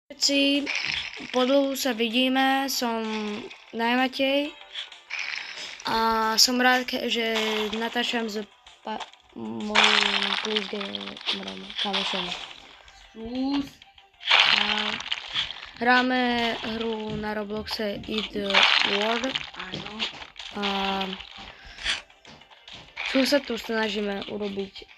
Všetci podľu sa vidíme, som Najmatej a som rád, že natáčam s mojím plus kamošom. A hráme hru na Robloxe Eat the World. Áno. A čo sa tu snažíme urobiť?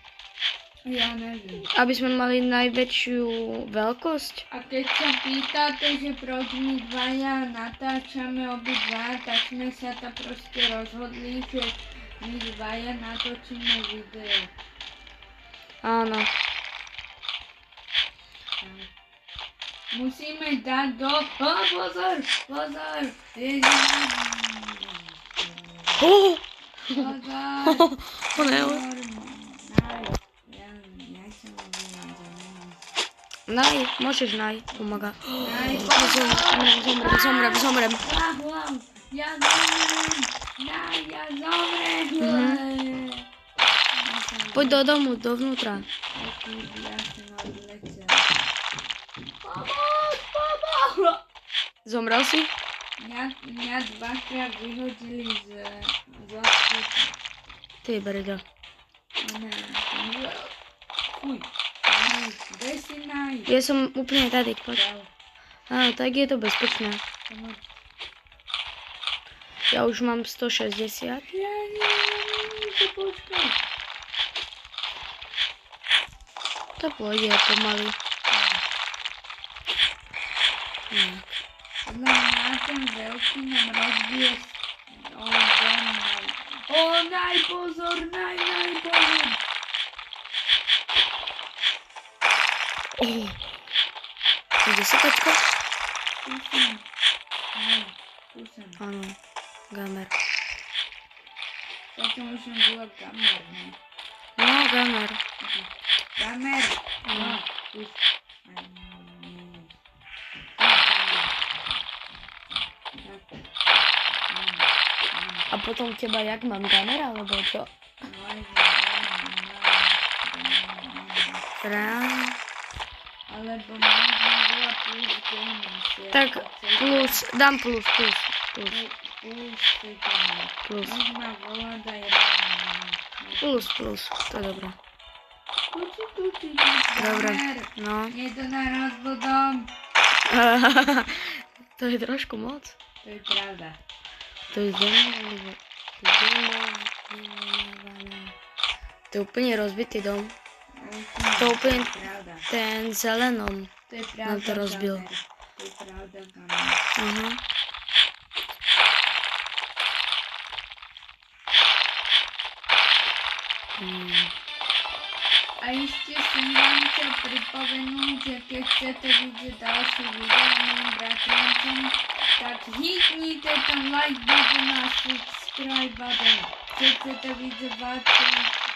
Ja neviem. Aby sme mali najväčšiu veľkosť? A keď sa pýtate, že proč my dvaja natáčame obidva, tak sme sa to proste rozhodli, že my dvaja natočíme video. Áno. Musíme dať do... pozor! Pozor! Ježiš. Pozor! Naj, môžeš naj, pomága. Zomrem. Ja zomrem. Poď do domu, dovnútra. Zomrel si? Mňa dvakrát vyhodili z osvety. Ty brďo. Fuj. Kde si naj? Ja som úplne tady, poď. Áno, tak je to bezpečné. Ja už mám 160. Ja to počkaj. To pôjde pomaly. Podľa mňa ten veľký nám rozbije naj, pozor. Kde si, Kačko? Tu som. Áno, gamer. Potom už som bola gamer, ne? No, gamer. Gamer! No, už. A potom teba jak mám, gamer, alebo čo? Ráno. Alebo možno bola plus gaming. Tak plus, dám plus. Plus si to má. Plus. Už ma volať aj ráno. Plus, to je dobré. Tuči. Dobre, Gamer. no. Nie to naraz vodom. To je trošku moc. To je pravda. To je demolované. To je úplne rozbitý dom. To úplne pravda. ten zelenom To je pravda. nám to rozbil. Gamer. To je pravda, gamer. Aha. A ešte som vám chcel pripomenúť, že keď chcete vidieť ďalšie videá mojim bratrancom, tak hitnite ten like button a subscribe button. Keď chcete vidieť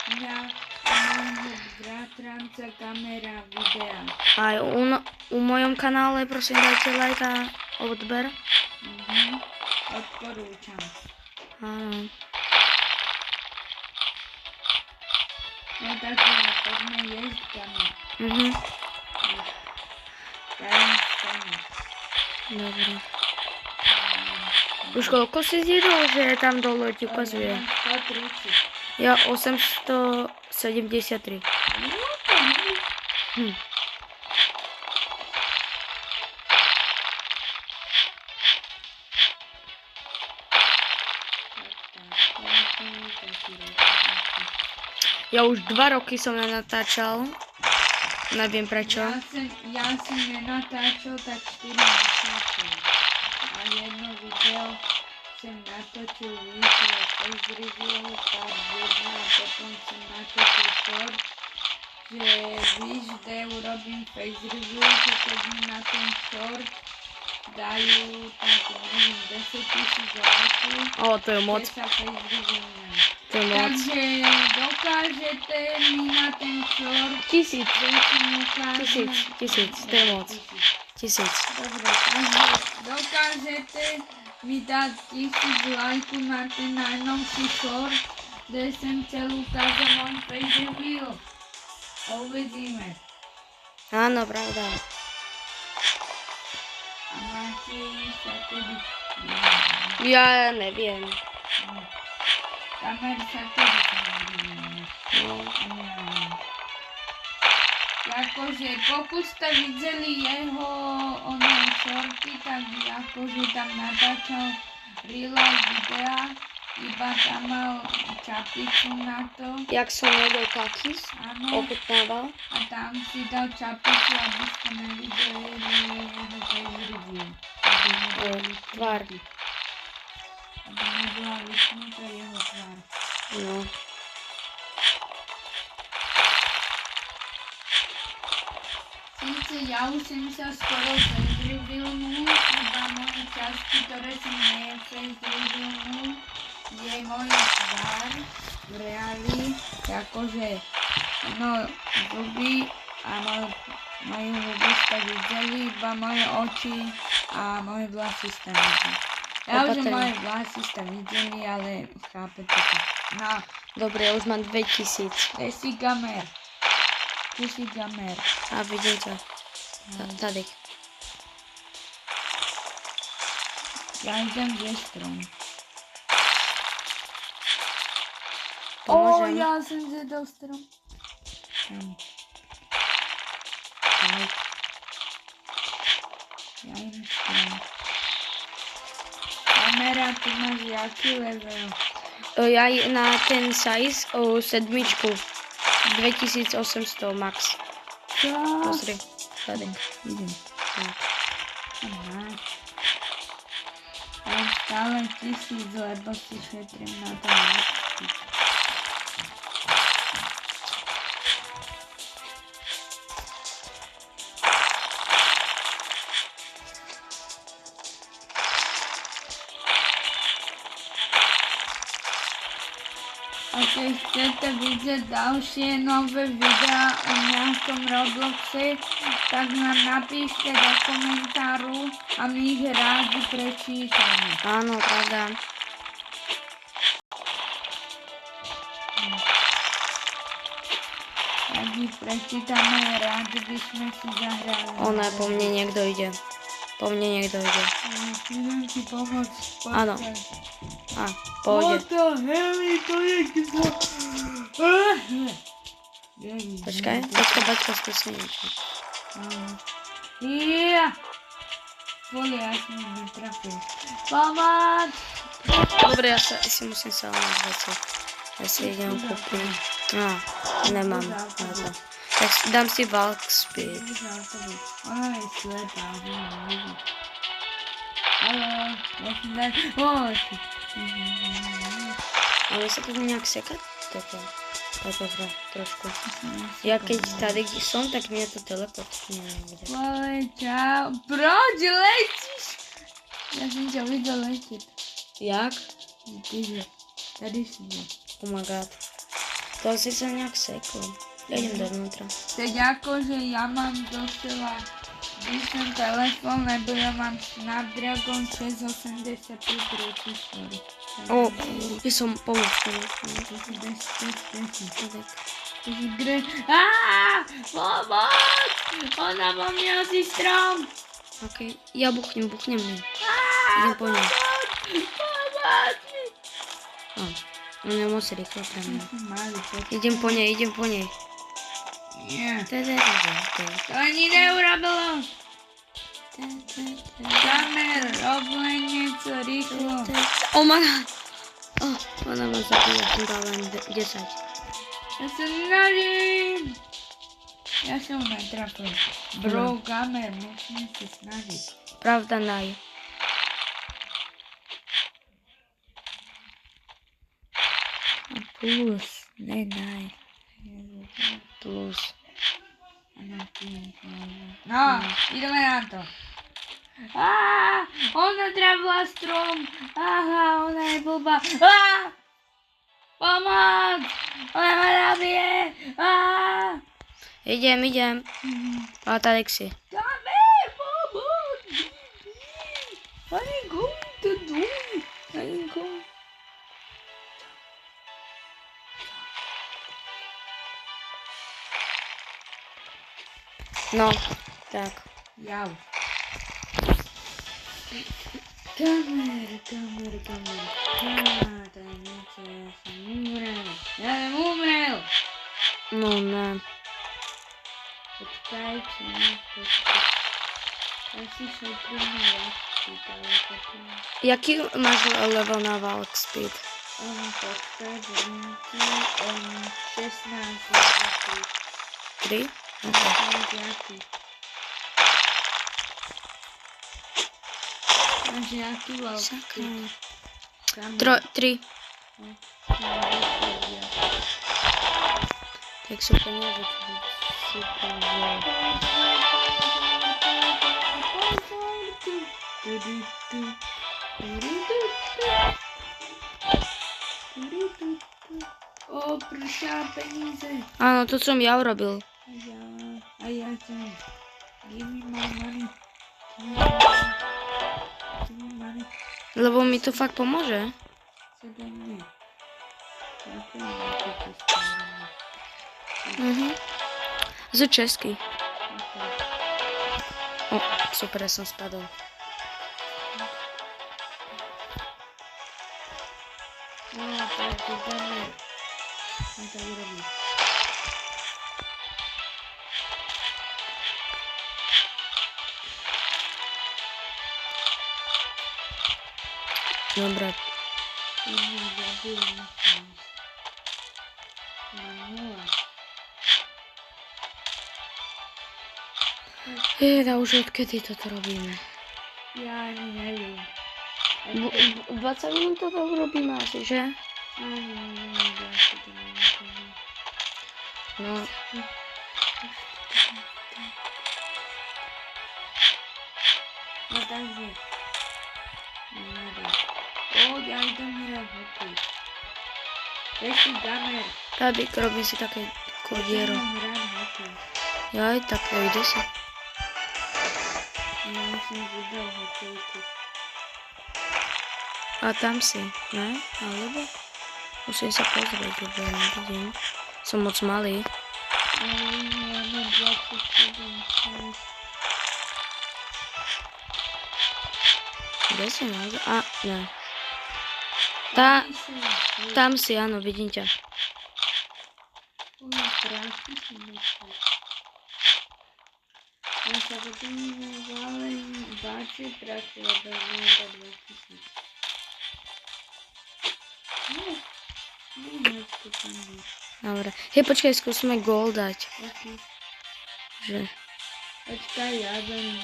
mňa a môjho bratranca kamera videa. Aj u mojom kanále prosím dajte like a odber. Odporúčam. Áno. No tak poďme jesť kamer. Dobre. Už koľko si zjedol, že tam dole ti ukazuje? 130. Ja 873. Ja už 2 roky som nenatáčal. Neviem prečo. Ja som nenatáčal tak 4 mesiace. A jedno video som natočil video face review part 1 a potom som natočil short, že vždy urobím face review, že keď mi na ten short dajú tak neviem 10 000 lajkov. To je moc. Že sa face reviewujem. To je moc. Takže dokážete mi na ten short 1000. Tisíc, to je moc. 1000. Dobre, takže dokážete mi dať 1000 lajku na ten najnovší short, kde som chcel ukázať môj face review. Uvidíme. Áno, pravda. A máte sa kedy... Ja neviem. Kamer sa kedy samozrejme. No. Akože pokud ste videli jeho shorty, tak akože tam natáčal real videa, iba tam mal čapicu na to. Jak som jedol takis, Áno. ochutnával. A tam si dal čapicu, aby ste nevideli jeho face review. Tvár. Aby nebola vyšnutá jeho tvár. No. Sice ja už som sa skoro face reviewnul, iba moje časti, ktoré som face reviewnul, je moja tvár v reáli, akože zuby a moje huby ste videli, iba moje oči a moje vlasy ste videli. Ja už Opatrne. moje vlasy ste videli, ale chápete to. No, Dobre, ja už mám 2000. kde si gamer? Tu si gamer. A vidím ťa. Tady. Ja idem kde strom. Pomôžem. Ja som zjedol strom. Tak. Ja idem strom. Kamera, ty máš jaký level? Ja na ten size o 7. 2800 max. Pozri. Tady. Idem. Tak. Máš. Ja stále 1000, lebo si šetrím na to náčky. A keď chcete vidieť ďalšie nové videá o nejakom Robloxe, tak nám napíšte do komentáru a my ich rádi prečítame. Áno, pravda. Ak ich prečítame, rádi by sme si zahrali. Ona, po mne niekto ide. Po mne niekto ide. Idem ti pomôcť. Áno. A, pôjde. What the hell, to je kto? Počkaj, skúsi niečo. Ja. Vole, ja som netrafil. Pomoc! Dobre, ja si musím sa omať veci. Ja si idem kúpiť. No, nemám na to. Tak dám si Valk Speed. Ona je slepá, ona nevidí. Haló, ja som dal... Poď! Ale sa to nejak sekať? Toto hra, trošku. Ja keď tady som, tak mne to teleport nebude. Vole, čau. Proč letíš? Ja som ťa videl letieť. Jak? Tyže, tady si je. Oh my god. To asi sa nejak seklo. Ja idem dovnútra. Tak akože ja mám docela vyšší telefón, lebo ja mám Snapdragon 685 procesory. O, ja som pomôcť. To sú 10. Pomoc! Ona vo mne asi strom! Ok, ja buchnem mi. Idem po ňu. Pomoc mi! On je moc rýchlo pre mňa. Malý počkaj. Idem po nej. Nie. To ani neurobilo! Kamer, rob len niečo rýchlo. Oh my god. Oh, ona ma zabila, som dal len 10. Ja sa snažím! Ja som netrafil. Bro, kamer, musím sa snažiť. Pravda naj. A plus, ne naj. Plus. No, ideme na to. Ona trafila strom. Aha, ona je blbá. Pomoc! Ona ma zabije. Idem. A tady si. Kamer, pomoc! What are you going to do? No, tak. Jau. Kamer. Tajemnice, ja som umrel. Ja som umrel. No ne. Počkajte. Ja si šel pri mňa Walkspeed, ale potom... Jaký máš level na Walk Speed? Počkaj, budem ti 16 3? Okay. Jaký? Máš jaký Walkspeed? 3. Tak sú peniaze, super. O, pršá peníze. Áno, to som ja urobil. A ja som. Give me my money. Lebo mi to fakt pomôže. Sebe nie. Z česky. O, super, ja som spadol. Tak ideme. On to urobí. Dobre. Jeda, už odkedy toto robíme? Ja ani neviem. 20 minút to urobíme asi, že? Áno, No. No takže. Ja idem hrať hokej. Ešte gamer. Tady robím si také kodiero. Hrať hokej. Jaj, tak ide si. Ja som vydal hokejku. A tam si, ne? Alebo? Musím sa pozrieť, lebo ja nevidím. Som moc malý. Ja mám 27. Kde si nájde? A, ne. Tam si, áno, vidím ťa. Ja sa potom báči prachy, lebo mám iba 2000. Dobre. Hej, počkaj, skúsme gól dať. Okay. Že? Počkaj, ja dám.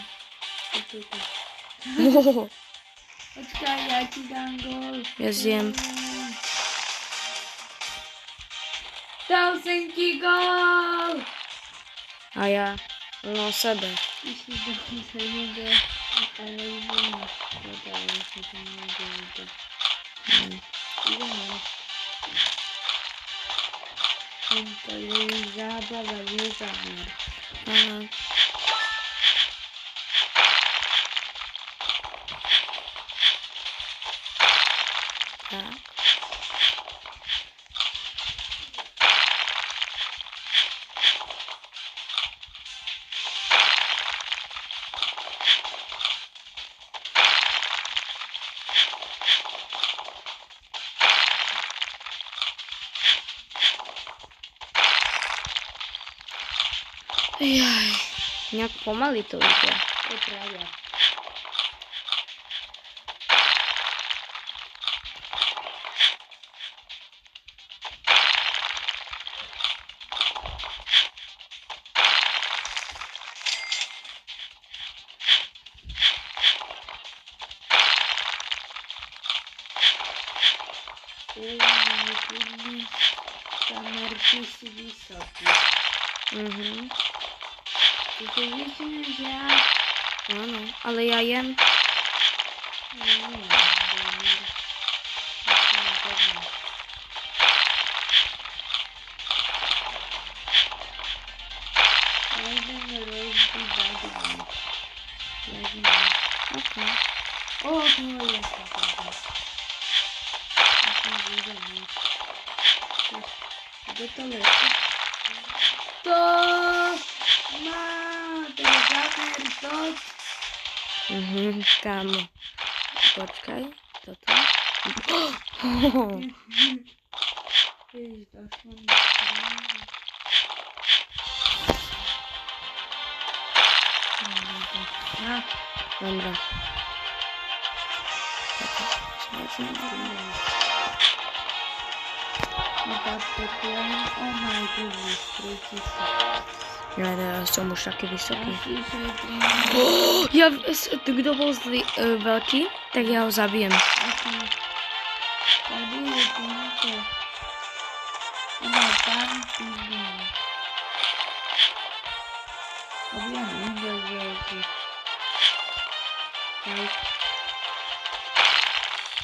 Počkaj, ja ti dám gól. Ja zjem. Dal som ti gól! A ja? No sebe. Ty si dokonca nedal, ale ideme. Dodal som to nedal. Ideme. To je zábava, nie zámer. Aha. Tak. Jaj, nejak pomaly to ide. To je pravda. Kamer, ty si vysoký. Ty si vyšší než ja. Áno, ale ja jem. Okay. Kde to leží? To má ten zámer, to Kámo. Počkaj, toto. Ježiš, došlo mi. No, Dobra. no tak peklen. Oh my goodness, 3000. Ja som už taký vysoký. Asi sa je 13. Kto bol zlý, veľký, tak ja ho zabijem. Asi. Tady je tento. Ono, tam pingvin. Aby ja nevidel veľký. Tak.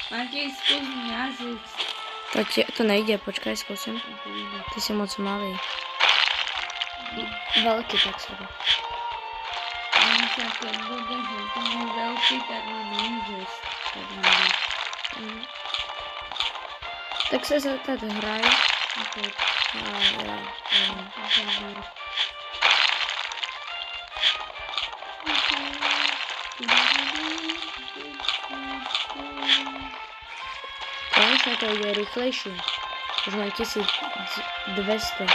Máte skús mňa zísť. To nejde, počkaj, skúsim. Ty si moc malý. Veľký, tak sorry. On sa keď budeš úplne veľký, tak ma nejdeš. Tak sa tady hraj. Okay. Konečne to ide rýchlejšie. Už mám 1200.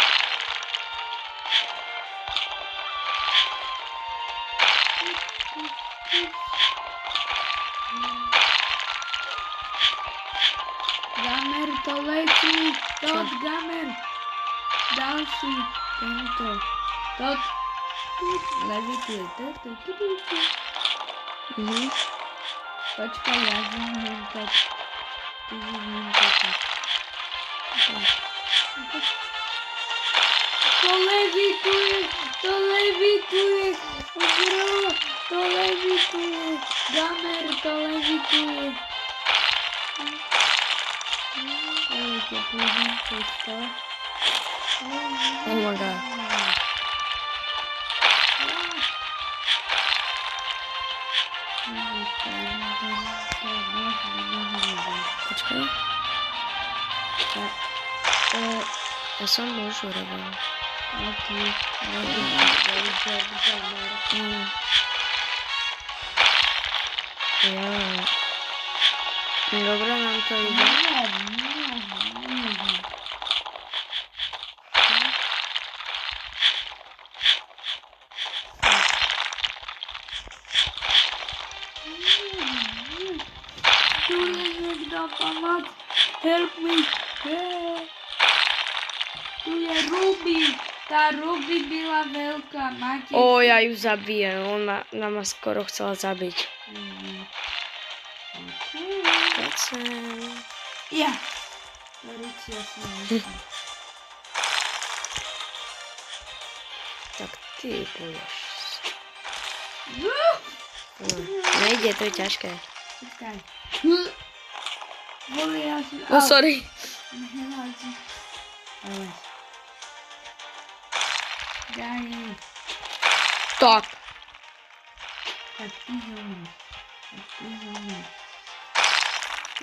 Gamer to letí, Tot Gamer. Další, tento. Tot. Levituje. Počkaj, ja zem hento. Ty zem hento. To levituje, bro, to levituje. Gamer, to levituje. Te půjdem teďka. Oh my god. Počkej. Ja som muž urobil. Dobre, nám to ide. Tu je niekto pomoc. Help me. Tu je Ruby. Tá Ruby byla veľká. Máte... Ja ju zabijem. Ona ma skoro chcela zabiť. Ja. Rucia som myslím. Tak ty budeš. Nejde, to je ťažké. Počkaj. Vole, ja som... Sorry. Daj. Tak. Tak ty zomri.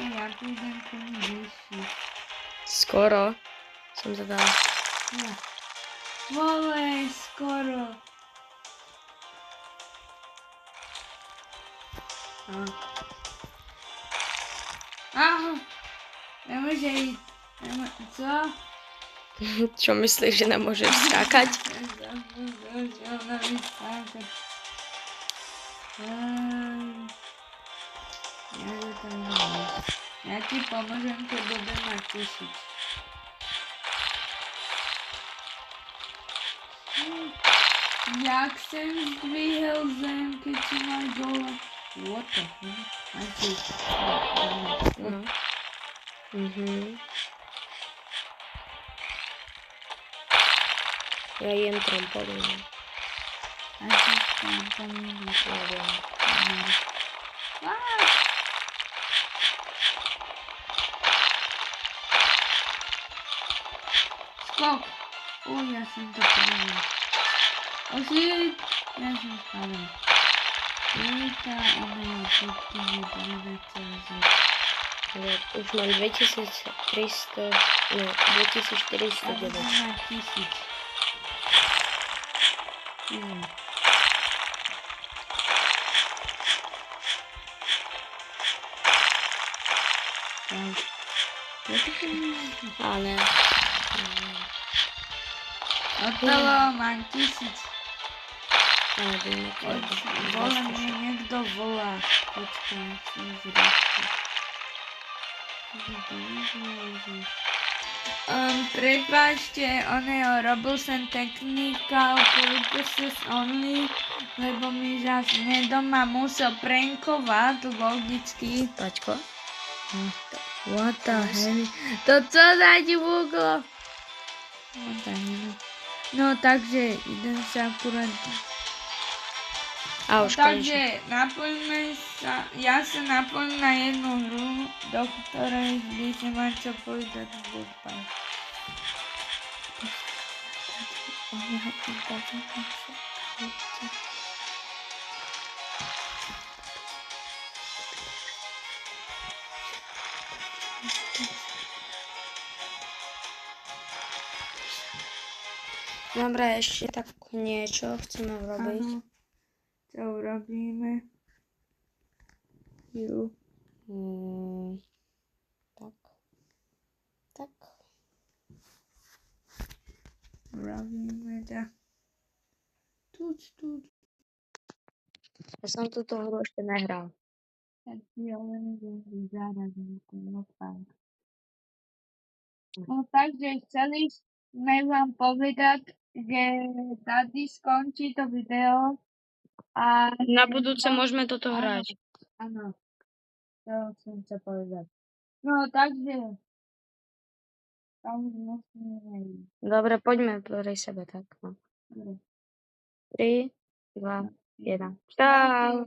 Ja pôjdem k tomu vyššiu. Skoro som sa dal. Ja. Vole, skoro. Aha. Nemôže ísť. Co? Čo myslíš, že nemôžeš skákať? Ja ti pomôžem, keď budem ma tešiť. Jak sem zdvihel zem, keď si mal dole. What the fuck? No. Ja jem trampolínu. Asi trampolínu. Skok! Ja som to povedal. Shit! Ja som spadol. Lejta, ona je Už mám 2300, no 2409. Na 1000. Ale... Hotovo, mám 1000. Ale dajme to. Volá mne niekto volá. Počkaj, musím zrýchliť. Prepáčte, robil som technical purposes only, lebo mi zas doma musel prankovať logicky. Paťko? What the hell? To co za divúko? No takže idem sa akurát... A už konečne. Takže napojíme sa, ja sa napojím na jednu hru, do ktorej by sa mať čo povedať goodbye. Dobre, ešte tak niečo chceme urobiť. Áno. Čo urobíme? Ju. Tak. Tak. Urobíme tak. Tuc. Ja som túto hru ešte nehral. Tak si len zarazím, no fakt. No takže chceli sme vám povedať, že tady skončí to video a... Na budúce môžeme toto hrať. Áno, to som chcel povedať. No takže, tam už musíme ísť. Dobre, poďme pri sebe tak. No. Dobre. 3, 2, 1. Čau.